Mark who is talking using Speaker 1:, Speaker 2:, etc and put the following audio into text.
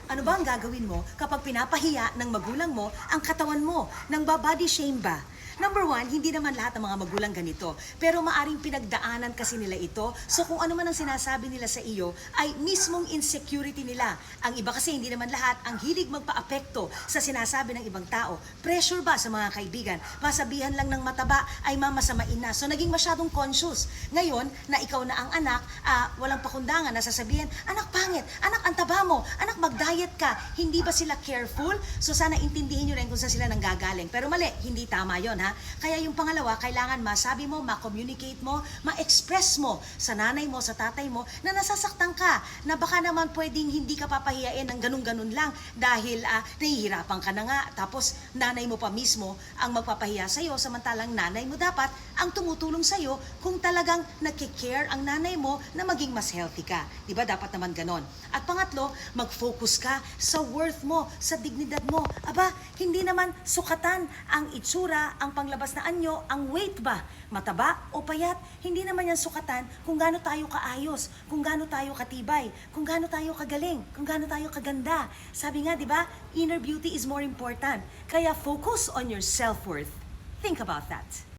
Speaker 1: Ano ba ang gagawin mo kapag pinapahiya ng magulang mo ang katawan mo? Nang body shame ba? Number one, hindi naman lahat ng mga magulang ganito. Pero maaring pinagdaanan kasi nila ito. So kung ano man ang sinasabi nila sa iyo, ay mismong insecurity nila. Ang iba kasi hindi naman lahat ang hilig magpa-apekto sa sinasabi ng ibang tao. Pressure ba sa mga kaibigan? Masabihan lang ng mataba ay mamasamain na. So naging masyadong conscious. Ngayon, na ikaw na ang anak, walang pakundangan na sasabihin, anak pangit, anak ang taba mo, anak mag-diet ka. Hindi ba sila careful? So sana intindihin nyo rin kung saan sila nanggagaling. Pero mali, hindi tama yon ha. Kaya yung pangalawa, kailangan masabi mo, ma-communicate mo, ma-express mo sa nanay mo, sa tatay mo, na nasasaktan ka, na baka naman pwedeng hindi ka papahiyain ng ganun-ganun lang dahil nahihirapan ka na nga. Tapos nanay mo pa mismo ang magpapahiya sa'yo, samantalang nanay mo dapat ang tumutulong sa'yo kung talagang nagkikare ang nanay mo na maging mas healthy ka. Diba? Dapat naman ganon. At pangatlo, mag-focus ka sa worth mo, sa dignidad mo. Aba, hindi naman sukatan ang itsura, ang panglabas na anyo, ang weight ba? Mataba o payat? Hindi naman yan sukatan kung gaano tayo kaayos, kung gaano tayo katibay, kung gaano tayo kagaling, kung gaano tayo kaganda. Sabi nga, di ba, inner beauty is more important. Kaya focus on your self-worth. Think about that.